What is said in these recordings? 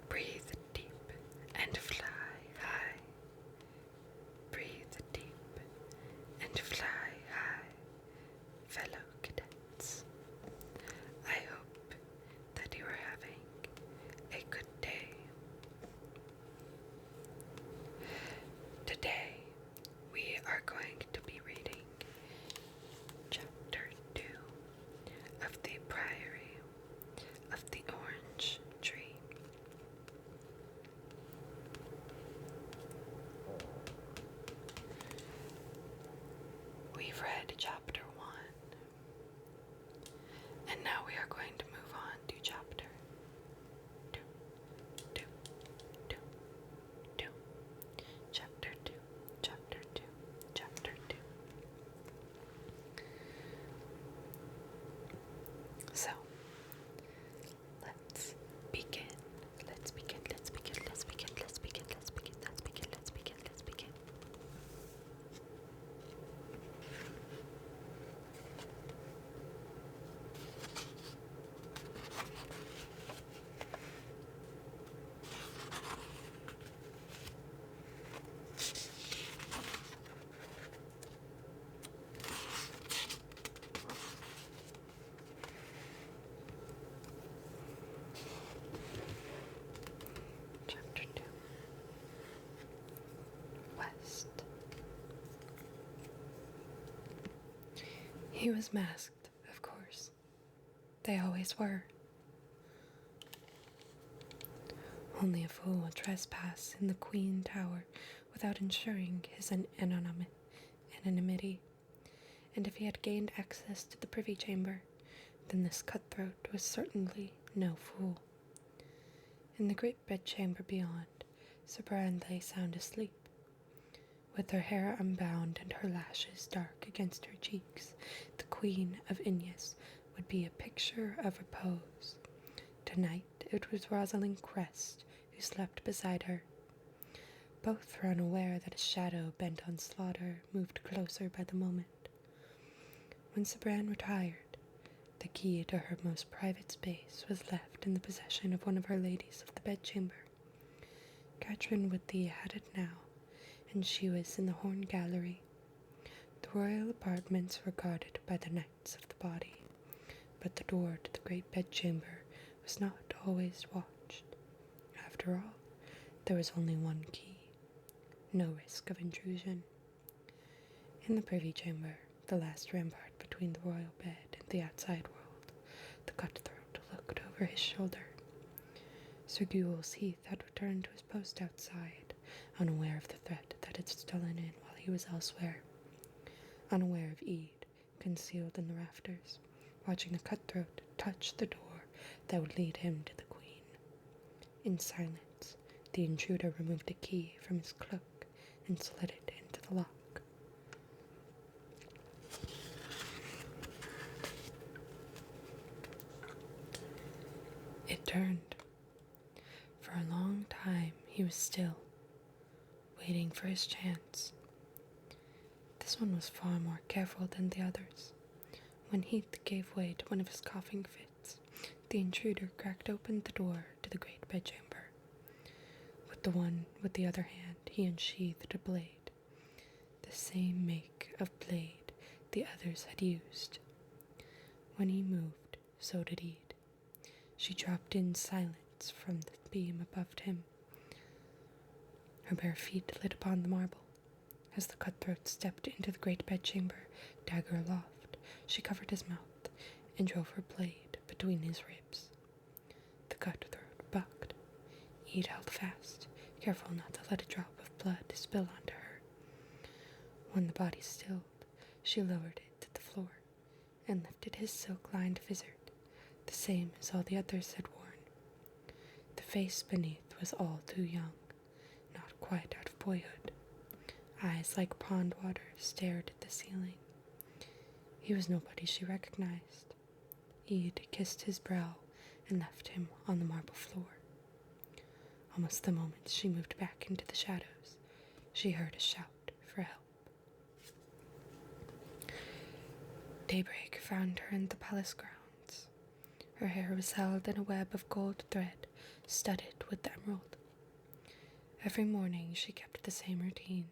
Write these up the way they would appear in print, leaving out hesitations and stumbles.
Breathe deep and fly high. Breathe deep and fly high, fellow cadets. I hope that you are having a good day. Today, we are going to be reading Chapter 2 of the Priory of the Orange Tree. We've read Chapter 1, and now we are going to move on to Chapter 2. Chapter 2, Chapter 2, Chapter 2. So, let's begin. Let's begin. Chapter 2. West. He was masked, of course. They always were. Only a fool would trespass in the Queen Tower without ensuring his anonymity, and if he had gained access to the Privy Chamber, then this cutthroat was certainly no fool. In the great bedchamber beyond, Sir Bran lay sound asleep. With her hair unbound and her lashes dark against her cheeks, the Queen of Inyas would be a picture of repose. Tonight it was Rosalind Crest who slept beside her. Both were unaware that a shadow bent on slaughter moved closer by the moment. When Sir Bran retired, the key to her most private space was left in the possession of one of her ladies of the bedchamber. Catherine Whitley had it now, and she was in the Horn Gallery. The royal apartments were guarded by the Knights of the Body, but the door to the great bedchamber was not always watched. After all, there was only one key. No risk of intrusion. In the Privy Chamber, the last rampart between the royal bed and the outside world, the cutthroat looked over his shoulder. Sir Gules Heath had returned to his post outside, unaware of the threat that had stolen in while he was elsewhere. Unaware of Ede, concealed in the rafters, watching the cutthroat touch the door that would lead him to the Queen. In silence, the intruder removed a key from his cloak and slid it into the lock. It turned. For a long time he was still, waiting for his chance. This one was far more careful than the others. When Heath gave way to one of his coughing fits, the intruder cracked open the door to the great bedchamber. With the other hand, he unsheathed a blade, the same make of blade the others had used. When he moved, so did Ede. She dropped in silence from the beam above him. Her bare feet lit upon the marble. As the cutthroat stepped into the great bedchamber, dagger aloft, she covered his mouth and drove her blade between his ribs. The cutthroat bucked. Ede held fast, careful not to let a drop of blood spill onto her. When the body stilled, she lowered it to the floor and lifted his silk-lined vizard, the same as all the others had worn. The face beneath was all too young, not quite out of boyhood. Eyes like pond water stared at the ceiling. He was nobody she recognized. Ede kissed his brow and left him on the marble floor. Almost the moment she moved back into the shadows, she heard a shout for help. Daybreak found her in the palace grounds. Her hair was held in a web of gold thread, studded with emerald. Every morning she kept the same routine.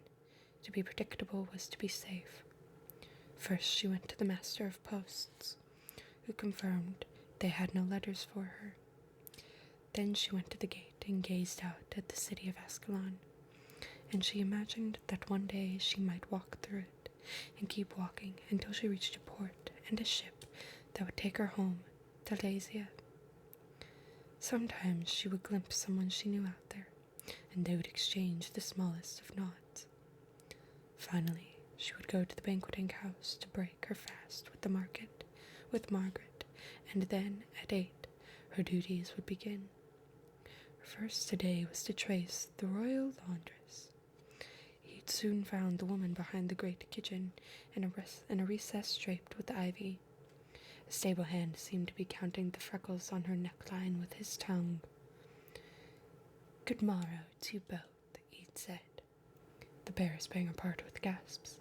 To be predictable was to be safe. First she went to the master of posts, who confirmed they had no letters for her. Then she went to the gate and gazed out at the city of Ascalon, and she imagined that one day she might walk through it and keep walking until she reached a port and a ship that would take her home to Lasia. Sometimes she would glimpse someone she knew out there, and they would exchange the smallest of nods. Finally, she would go to the banqueting house to break her fast with Margaret, and then, at 8, her duties would begin. Her first today was to trace the royal laundress. He'd soon found the woman behind the great kitchen in a recess draped with ivy. A stable hand seemed to be counting the freckles on her neckline with his tongue. "Good morrow to both," he'd said. The bear sprang apart with gasps.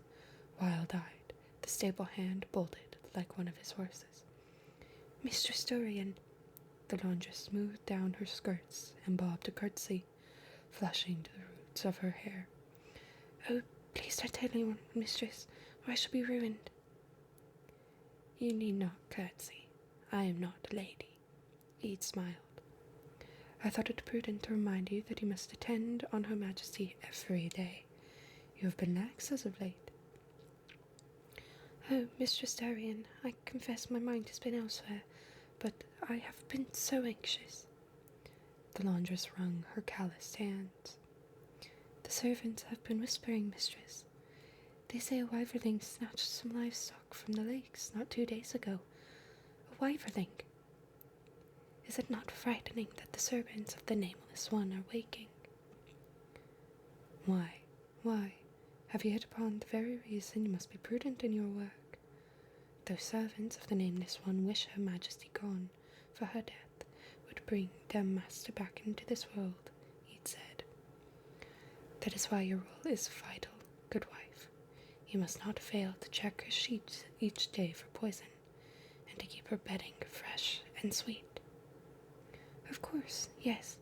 Wild-eyed, the stable hand bolted like one of his horses. "Mistress Dorian." The laundress smoothed down her skirts and bobbed a curtsy, flushing to the roots of her hair. "Oh, please don't tell anyone, mistress, or I shall be ruined." "You need not curtsy. I am not a lady." Ede smiled. "I thought it prudent to remind you that you must attend on Her Majesty every day. You have been lax as of late." "Oh, Mistress Dorian, I confess my mind has been elsewhere, but I have been so anxious." The laundress wrung her calloused hands. "The servants have been whispering, mistress. They say a wyverling snatched some livestock from the lakes not 2 days ago. A wyverling! Is it not frightening that the servants of the Nameless One are waking?" Why? Have you hit upon the very reason you must be prudent in your work? Those servants of the Nameless One wish Her Majesty gone, for her death would bring their master back into this world, he'd said. That is why your role is vital, good wife. You must not fail to check her sheets each day for poison, and to keep her bedding fresh and sweet. Of course, yes.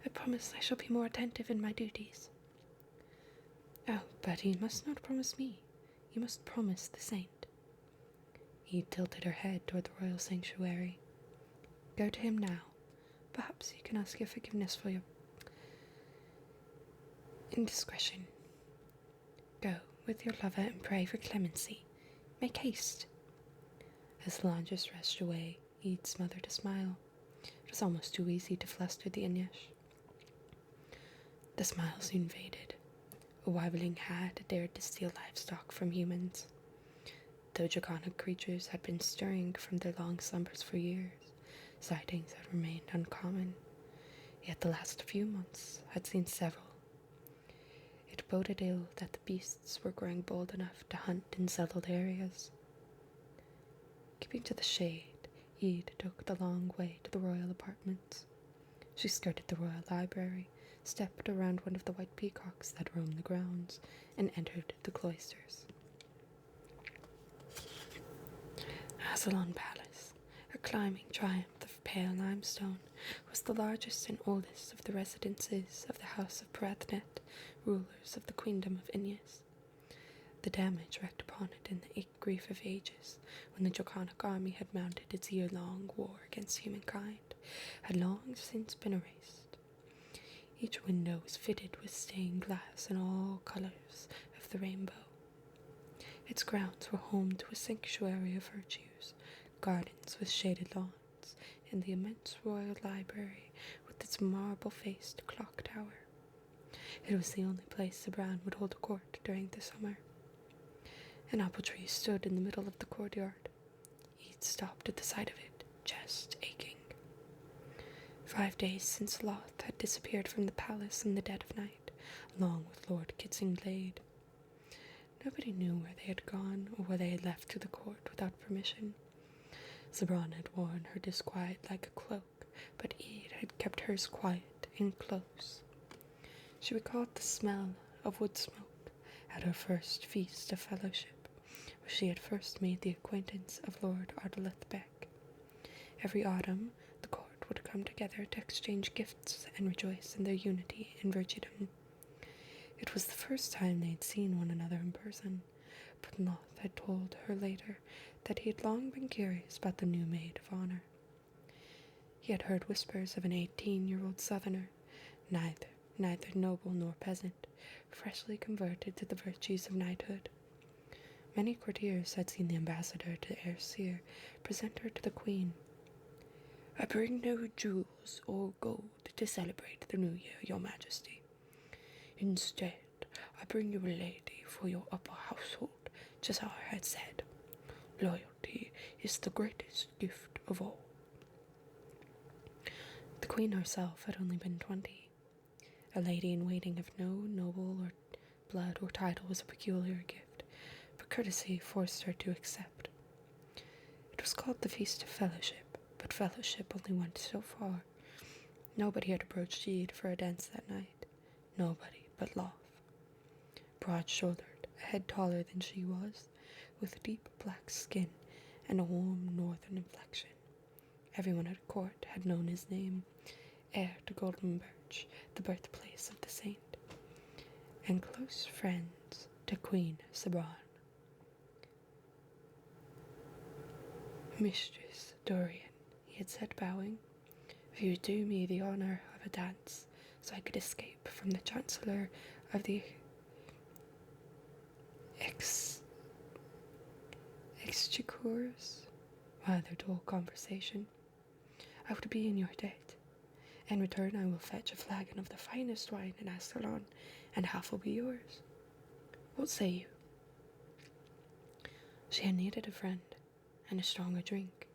I promise I shall be more attentive in my duties. Oh, but you must not promise me. You must promise the saint. He tilted her head toward the royal sanctuary. Go to him now. Perhaps you can ask your forgiveness for your indiscretion. Go with your lover and pray for clemency. Make haste. As the laundress rushed away, Ede smothered a smile. It was almost too easy to fluster the Inysh. The smile soon faded. A wyverling had dared to steal livestock from humans. Though draconic creatures had been stirring from their long slumbers for years, sightings had remained uncommon. Yet the last few months had seen several. It boded ill that the beasts were growing bold enough to hunt in settled areas. Keeping to the shade, Ede took the long way to the royal apartments. She skirted the royal library, stepped around one of the white peacocks that roamed the grounds, and entered the cloisters. Ascalon Palace, a climbing triumph of pale limestone, was the largest and oldest of the residences of the House of Berethnet, rulers of the Queendom of Inyas. The damage wreaked upon it in the grief of ages, when the draconic army had mounted its year-long war against humankind, had long since been erased. Each window was fitted with stained glass in all colors of the rainbow. Its grounds were home to a sanctuary of virtues, gardens with shaded lawns, and the immense royal library with its marble-faced clock tower. It was the only place the Brown would hold a court during the summer. An apple tree stood in the middle of the courtyard. He'd stopped at the sight of it, chest aching. 5 days since Loth had disappeared from the palace in the dead of night, along with Lord Kitzenglade. Nobody knew where they had gone or where they had left to the court without permission. Zabran had worn her disquiet like a cloak, but Ede had kept hers quiet and close. She recalled the smell of wood smoke at her first feast of fellowship, where she had first made the acquaintance of Lord Ardalith Beck. Every autumn, the court would come together to exchange gifts and rejoice in their unity and virtudom. It was the first time they had seen one another in person, but Loth had told her later that he had long been curious about the new maid of honor. He had heard whispers of an 18-year-old southerner, neither noble nor peasant, freshly converted to the virtues of knighthood. Many courtiers had seen the ambassador to Ayrshire present her to the queen. "I bring no jewels or gold to celebrate the new year, your majesty. Instead, I bring you a lady for your upper household, just as I had said. Loyalty is the greatest gift of all." The queen herself had only been 20. A lady-in-waiting of no noble or blood or title was a peculiar gift, but courtesy forced her to accept. It was called the Feast of Fellowship, but fellowship only went so far. Nobody had approached Ede for a dance that night. Nobody but Loth. Broad-shouldered, a head taller than she was, with deep black skin and a warm northern inflection. Everyone at court had known his name, heir to Golden Birch, the birthplace of the saint, and close friends to Queen Sabran. "Mistress Dorian," he had said, bowing, "if you would do me the honour of a dance, so I could escape from the Chancellor of the Exchequers," rather dull conversation, "I would be in your debt. In return, I will fetch a flagon of the finest wine in Ascalon, and half will be yours. What say you?" She had needed a friend, and a stronger drink,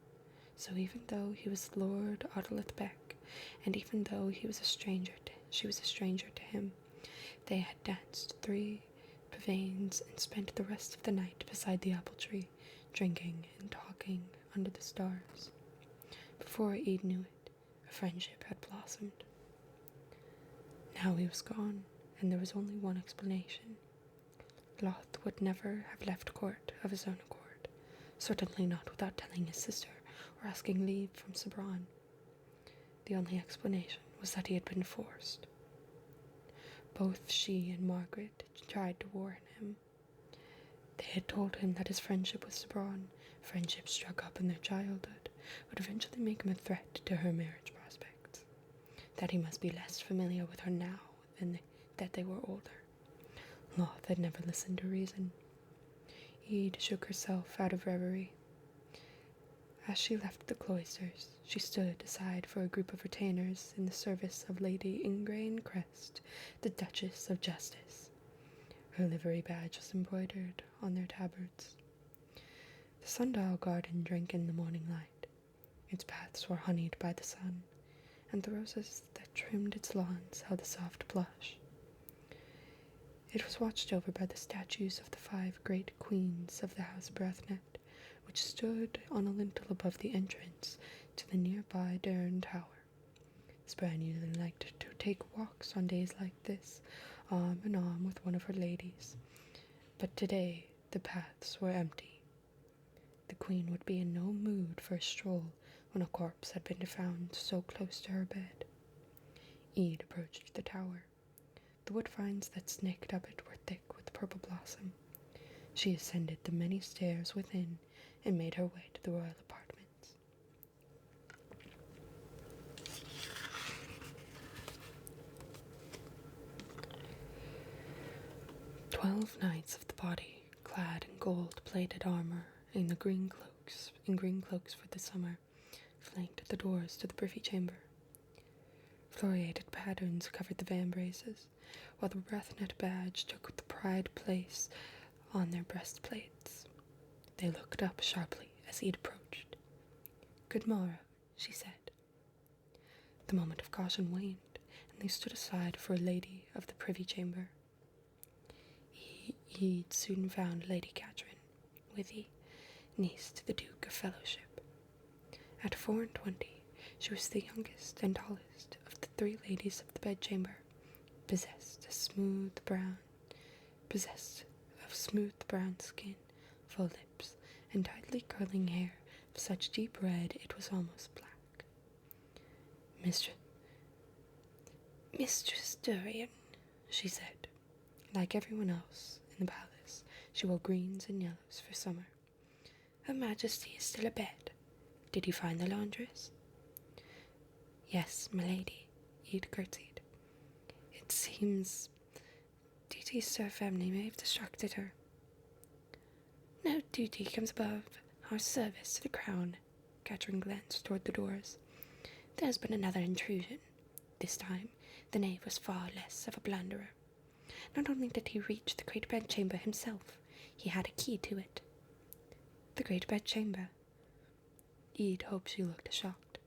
so even though he was Lord Audleth Beck, and even though she was a stranger to him, they had danced 3 pavans and spent the rest of the night beside the apple tree, drinking and talking under the stars. Before Ede knew it, a friendship had blossomed. Now he was gone, and there was only one explanation. Loth would never have left court of his own accord, certainly not without telling his sister or asking leave from Sabran. The only explanation was that he had been forced. Both she and Margaret tried to warn him. They had told him that his friendship with Sabran, friendship struck up in their childhood, would eventually make him a threat to her marriage prospects, that he must be less familiar with her now than that they were older. Loth had never listened to reason. Ede shook herself out of reverie. As she left the cloisters, she stood aside for a group of retainers in the service of Lady Ingrain Crest, the Duchess of Justice. Her livery badge was embroidered on their tabards. The sundial garden drank in the morning light. Its paths were honeyed by the sun, and the roses that trimmed its lawns held a soft blush. It was watched over by the statues of the 5 great queens of the House of Berethnet, which stood on a lintel above the entrance to the nearby Durn Tower. Sabran usually liked to take walks on days like this, arm in arm with one of her ladies, but today the paths were empty. The queen would be in no mood for a stroll when a corpse had been found so close to her bed. Ede approached the tower. The wood vines that snaked up it were thick with purple blossom. She ascended the many stairs within and made her way to the royal apartments. "12 knights of the body, clad in gold-plated armor, in green cloaks for the summer, flanked the doors to the privy chamber. Floriated patterns covered the vambraces, while the Berethnet badge took the pride place on their breastplates. They looked up sharply as Ede approached. 'Good morrow,' she said. The moment of caution waned, and they stood aside for a lady of the privy chamber. Ede soon found Lady Catherine, Withy, niece to the Duke of Fellowship. At 24, she was the youngest and tallest of the 3 ladies of the bedchamber, possessed of smooth brown skin, full lips, and tightly curling hair of such deep red it was almost black. Mistress Dorian, she said. Like everyone else in the palace, she wore greens and yellows for summer. Her Majesty is still abed. Did you find the laundress? Yes, my lady, Ede curtsied. It seems duties to her family may have distracted her. No duty comes above our service to the crown. Catherine glanced toward the doors. There's been another intrusion. This time, the knave was far less of a blunderer. Not only did he reach the great bedchamber himself, he had a key to it. The great bedchamber. Ede hoped she looked shocked.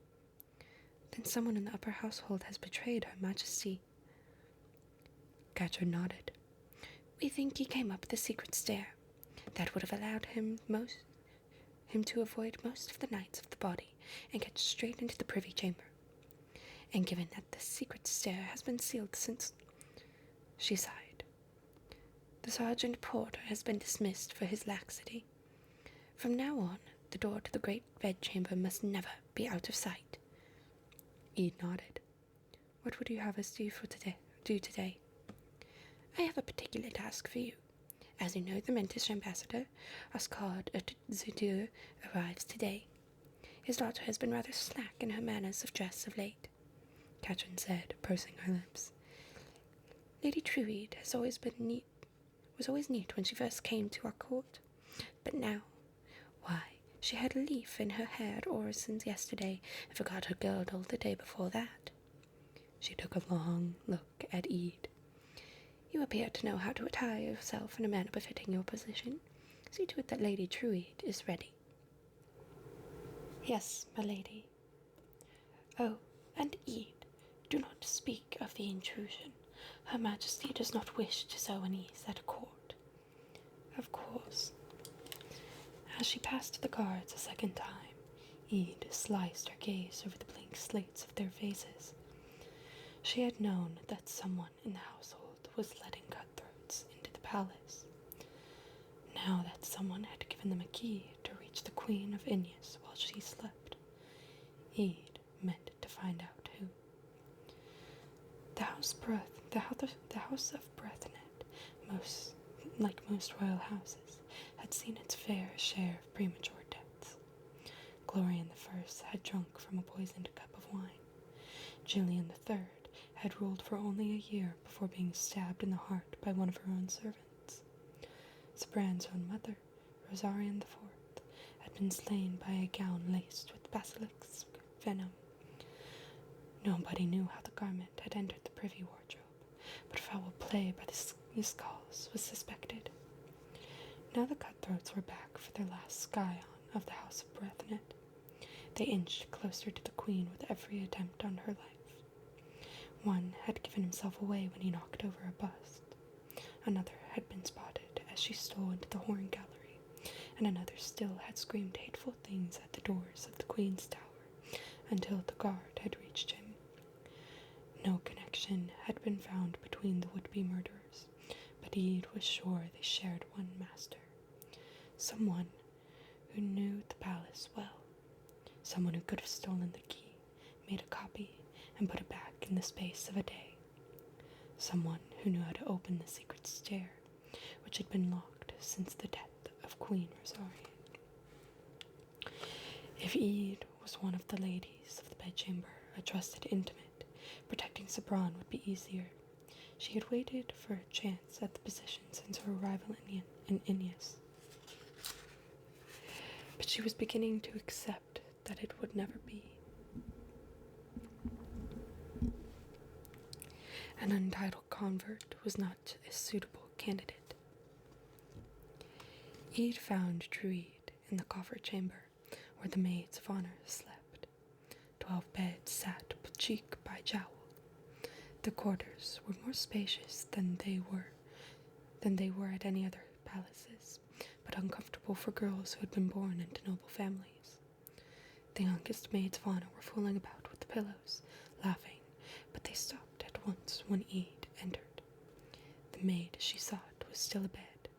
Then someone in the upper household has betrayed Her Majesty. Catherine nodded. We think he came up the secret stair. That would have allowed him to avoid most of the nights of the body and get straight into the privy chamber. And given that the secret stair has been sealed since... She sighed. The sergeant porter has been dismissed for his laxity. From now on, the door to the great bedchamber must never be out of sight. Ede nodded. What would you have us do today? I have a particular task for you. As you know, the Mentish ambassador, Ch.2, arrives today. His daughter has been rather slack in her manners of dress of late, Catherine said, pursing her lips. Lady Truide was always neat when she first came to our court, but now, why, she had a leaf in her hair at Orison's yesterday and forgot her girdle the day before that. She took a long look at Ede. You appear to know how to attire yourself in a manner befitting your position. See to it that Lady Truide is ready. Yes, my lady. Oh, and Ede, do not speak of the intrusion. Her Majesty does not wish to sow unease at court. Of course. As she passed the guards a second time, Ede sliced her gaze over the blank slates of their faces. She had known that someone in the household was letting cutthroats into the palace. Now that someone had given them a key to reach the Queen of Innius while she slept, Ede meant to find out who. The House of Berethnet, like most royal houses, had seen its fair share of premature deaths. Glorian I had drunk from a poisoned cup of wine. Gillian III had ruled for only a year before being stabbed in the heart by one of her own servants. Sabran's own mother, Rosarian IV, had been slain by a gown laced with basilisk venom. Nobody knew how the garment had entered the privy wardrobe, but foul play by the skulls was suspected. Now the cutthroats were back for their last scion of the House of Berethnet. They inched closer to the Queen with every attempt on her life. One had given himself away when he knocked over a bust. Another had been spotted as she stole into the horn gallery, and another still had screamed hateful things at the doors of the Queen's tower until the guard had reached him. No connection had been found between the would-be murderers, but Ede was sure they shared one master. Someone who knew the palace well. Someone who could have stolen the key, made a copy, and put it back in the space of a day. Someone who knew how to open the secret stair, which had been locked since the death of Queen Rosarian. If Ede was one of the ladies of the bedchamber, a trusted intimate, protecting Sabran would be easier. She had waited for a chance at the position since her arrival in Innius. But she was beginning to accept that it would never be. An untitled convert was not a suitable candidate. Ede found Druid in the coffer chamber, where the maids of honor slept. 12 beds sat cheek by jowl. The quarters were more spacious than they were at any other palaces, but uncomfortable for girls who had been born into noble families. The youngest maids of honor were fooling about with the pillows, laughing, but they stopped at once when Ede entered. The maid she sought was still abed.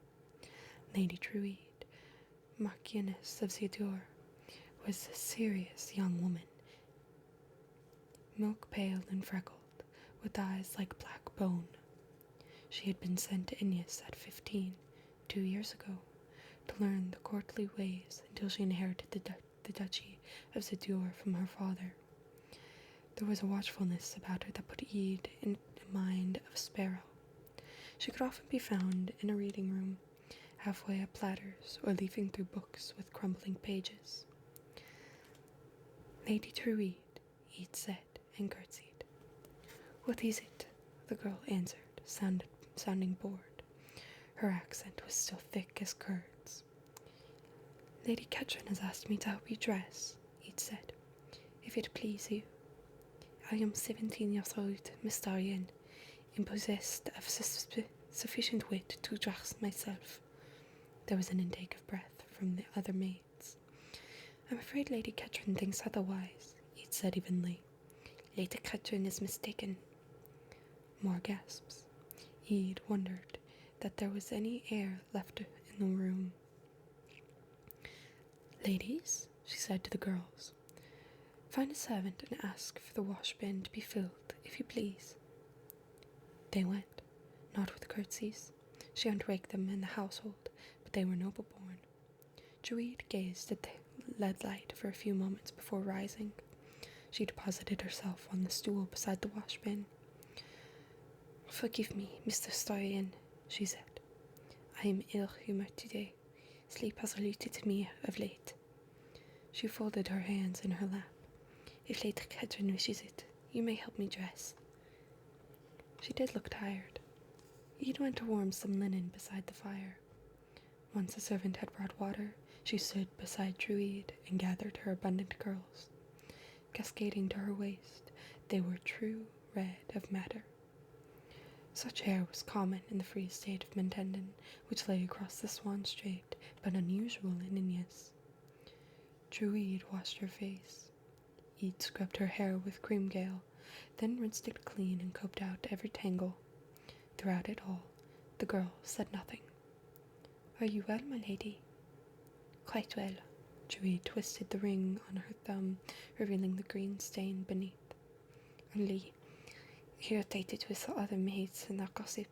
Lady Druid, Marchioness of Ch.2, was a serious young woman, milk-pale and freckled, with eyes like black bone. She had been sent to Innis at 15, 2 years ago, to learn the courtly ways until she inherited the duchy of Ch.2 from her father. There was a watchfulness about her that put Eid in the mind of a sparrow. She could often be found in a reading room, halfway up ladders, or leafing through books with crumbling pages. "Lady to read," Eid said, and curtsied. "What is it?" the girl answered, sounding bored. Her accent was still thick as curds. "Lady Catherine has asked me to help you dress," Eid said, "if it please you. I am 17 years old, Mr. Ian, and possessed of sufficient wit to dress myself." There was an intake of breath from the other maids. "I'm afraid Lady Catherine thinks otherwise," Eid said evenly. "Lady Catherine is mistaken." More gasps. Eid wondered that there was any air left in the room. "Ladies," she said to the girls, "find a servant and ask for the wash-bin to be filled, if you please." They went, not with curtsies. She unraked them in the household, but they were noble-born. Druid gazed at the lead light for a few moments before rising. She deposited herself on the stool beside the wash-bin. "Forgive me, Mr. Starian," she said. "I am ill-humoured today. Sleep has eluded me of late." She folded her hands in her lap. "If Lady Catherine wishes it, you may help me dress." She did look tired. Eid went to warm some linen beside the fire. Once a servant had brought water, she stood beside Druid and gathered her abundant curls. Cascading to her waist, they were true red of madder. Such hair was common in the free state of Mentendon, which lay across the Swan Strait, but unusual in Innis. Druid washed her face. Eid scrubbed her hair with cream gale, then rinsed it clean and combed out every tangle. Throughout it all, the girl said nothing. "Are you well, my lady?" "Quite well." Druid twisted the ring on her thumb, revealing the green stain beneath. "Only irritated with the other maids and their gossip.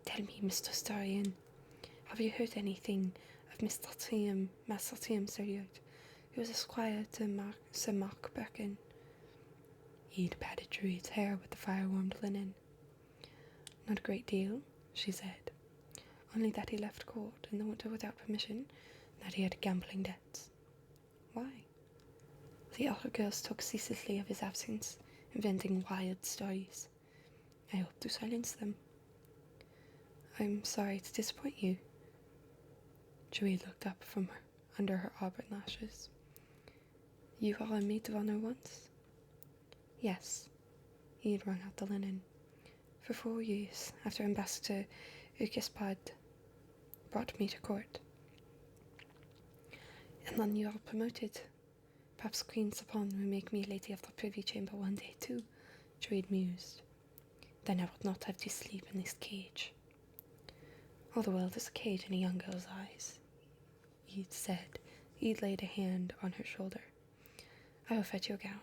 Tell me, Mr. Starian, have you heard anything of Master Tim Siriot, who was a squire to Sir Mark Birkin?" Eid patted Druid's hair with the fire-warmed linen. "Not a great deal," she said. "Only that he left court in the winter without permission, and that he had gambling debts." "Why?" "The other girls talk ceaselessly of his absence, inventing wild stories. I hope to silence them." "I'm sorry to disappoint you." Druid looked up from her under her auburn lashes. "You are a maid of honor once?" "Yes." He had wrung out the linen. "For 4 years, after Ambassador Ukespad brought me to court. And then you are promoted. Perhaps Queen Sapon will make me Lady of the Privy Chamber one day too," Druid mused. "Then I would not have to sleep in this cage." "All the world is a cage in a young girl's eyes," Eid said. Eid laid a hand on her shoulder. "I will fetch you a gown."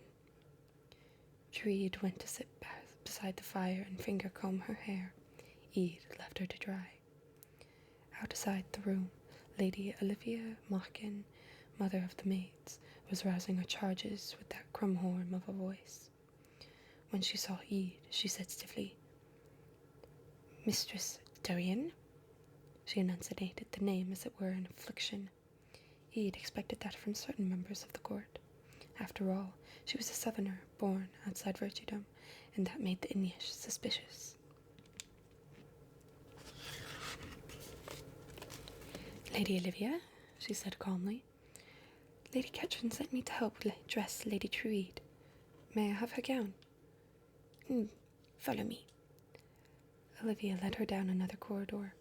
Druid went to sit beside the fire and finger-comb her hair. Eid left her to dry. Outside the room, Lady Olivia Markin, mother of the maids, was rousing her charges with that crumhorn of a voice. When she saw Eid, she said stiffly, "Mistress Darian?" She enunciated the name as it were in affliction. Eid expected that from certain members of the court. After all, she was a southerner, born outside virtuedom, and that made the Innish suspicious. "Lady Olivia," she said calmly, "Lady Catherine sent me to help dress Lady Druid. May I have her gown?" Follow me." Olivia led her down another corridor.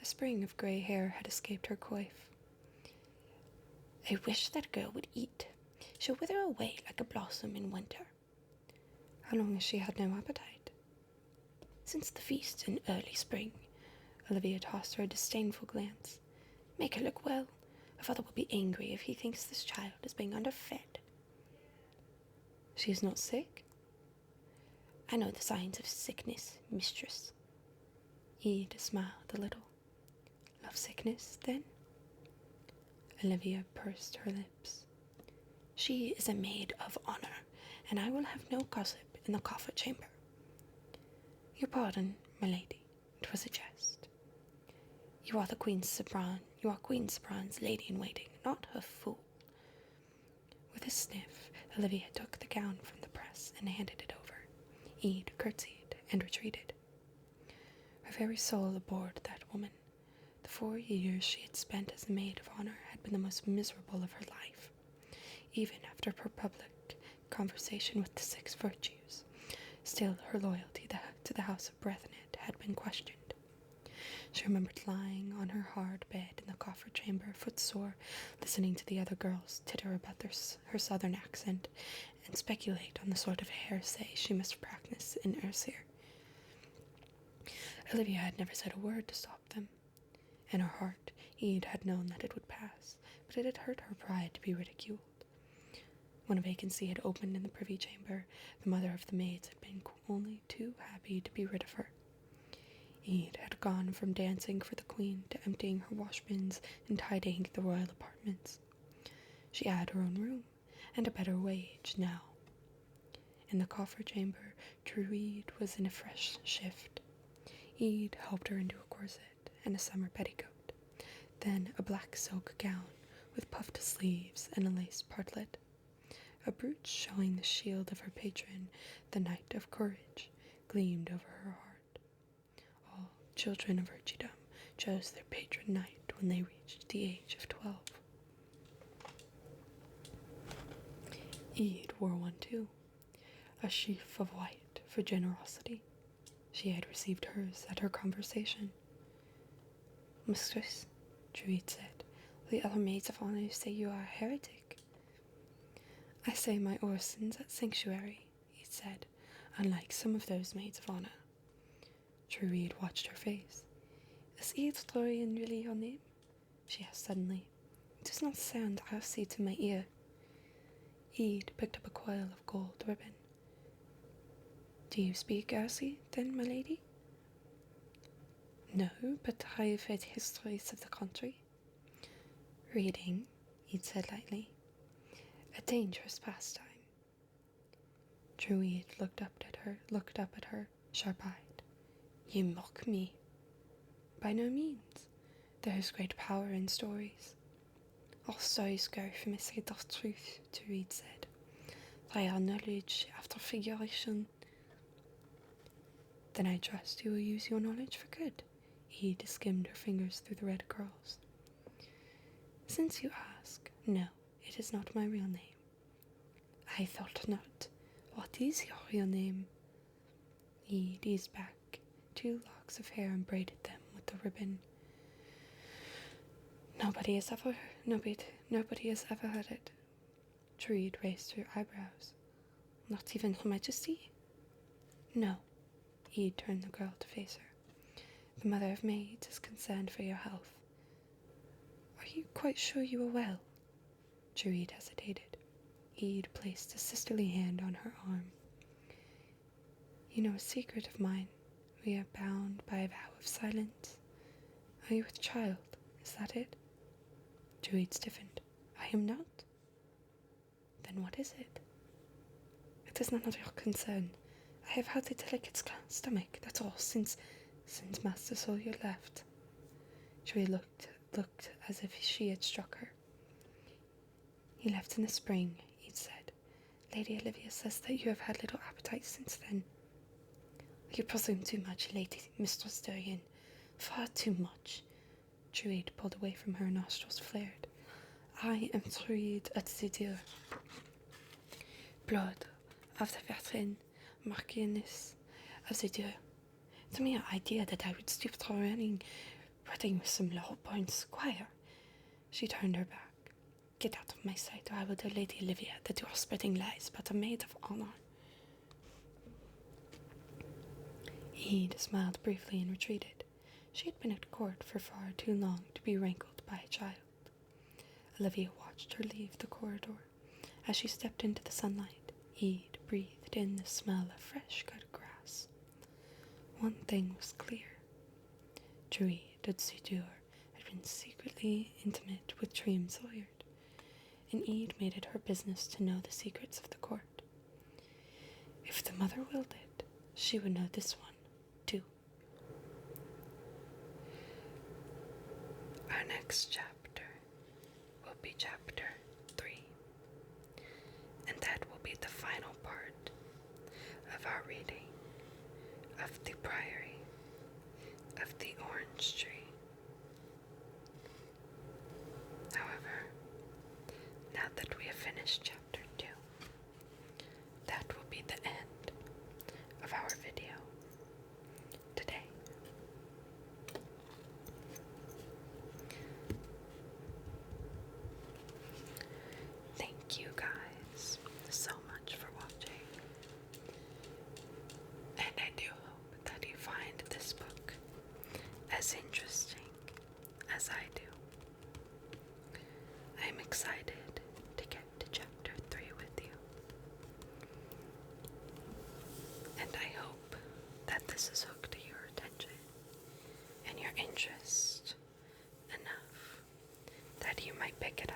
A spring of grey hair had escaped her coif. "I wish that girl would eat. She'll wither away like a blossom in winter." "How long has she had no appetite?" "Since the feast in early spring." Olivia tossed her a disdainful glance. "Make her look well. father will be angry if he thinks this child is being underfed. She is not sick? I know the signs of sickness, mistress. Ede smiled a little. Love sickness, then? Olivia pursed her lips. She is a maid of honor, and I will have no gossip in the coffer chamber. Your pardon, my lady, 'twas a jest. You are Queen Sabran's lady-in-waiting, not her fool. With a sniff, Olivia took the gown from the press and handed it over. Ede curtsied and retreated. Her very soul abhorred that woman. The 4 years she had spent as a maid of honor had been the most miserable of her life. Even after her public conversation with the 6 virtues, still her loyalty to the House of Berethnet had been questioned. She remembered lying on her hard bed in the coffer chamber, footsore, listening to the other girls titter about her southern accent and speculate on the sort of hearsay she must practice in Ayrshire. Olivia had never said a word to stop them. In her heart, Ede had known that it would pass, but it had hurt her pride to be ridiculed. When a vacancy had opened in the privy chamber, the mother of the maids had been only too happy to be rid of her. Ede had gone from dancing for the queen to emptying her washbins and tidying the royal apartments. She had her own room, and a better wage now. In the coffer chamber, Druid was in a fresh shift. Ede helped her into a corset and a summer petticoat, then a black silk gown with puffed sleeves and a lace partlet. A brooch showing the shield of her patron, the Knight of Courage, gleamed over her heart. All children of Virtudom chose their patron knight when they reached the age of 12. Ede wore one too, a sheaf of white for generosity. She had received hers at her conversation. Mistress, Druid said, the other maids of honor say you are a heretic. I say my orisons at sanctuary, he said, unlike some of those maids of honor. Druid watched her face. Is Ede Florian really your name? She asked suddenly. It does not sound Arsey to my ear. Ede picked up a coil of gold ribbon. Do you speak Arsey, then, my lady? No, but I have read histories of the country. Reading, Ede said lightly. A dangerous pastime. Druid looked up at her, sharp-eyed. You mock me. By no means. There is great power in stories. All stories go from a seed of truth, Druid said. They are knowledge after figuration. Then I trust you will use your knowledge for good. Ede skimmed her fingers through the red curls. Since you ask, no, it is not my real name. I thought not. What is your real name? Ede eased back 2 locks of hair and braided them with the ribbon. Nobody has ever heard it. Druid raised her eyebrows. Not even Her Majesty? No. Ede turned the girl to face her. The mother of maids is concerned for your health. Are you quite sure you are well? Druid hesitated. Ede placed a sisterly hand on her arm. You know a secret of mine. We are bound by a vow of silence. Are you with child? Is that it? Druid stiffened. I am not. Then what is it? It is none of your concern. I have had a delicate stomach, that's all, since Master Sawyer left. Druid looked as if she had struck her. He left in the spring, Ede said. Lady Olivia says that you have had little appetite since then. You presume too much, Lady Mistress Dorian. Far too much. Druid pulled away from her, nostrils flared. I am Druid at the deer. Blood of the veteran Marchioness of the deer. The mere idea that I would stoop to wedding with some low-born squire. She turned her back. Get out of my sight, or I will tell Lady Olivia that you are spreading lies about a maid of honor. Ede smiled briefly and retreated. She had been at court for far too long to be rankled by a child. Olivia watched her leave the corridor. As she stepped into the sunlight, Ede breathed in the smell of fresh-cut grass. One thing was clear. Ch.2 had been secretly intimate with Dream Sawyard, and Ede made it her business to know the secrets of the court. If the mother willed it, she would know this one, too. Our next chapter will be Chapter 3, and that will be the final part of our reading of the Priory of the Orange Tree. However, now that we have finished Chapter 2, that will be the end of our video today. Thank you guys so much for watching, and I do hope that you find this book as interesting as I do. I am excited to get to Chapter 3 with you, and I hope that this has hooked your attention and your interest enough that you might pick it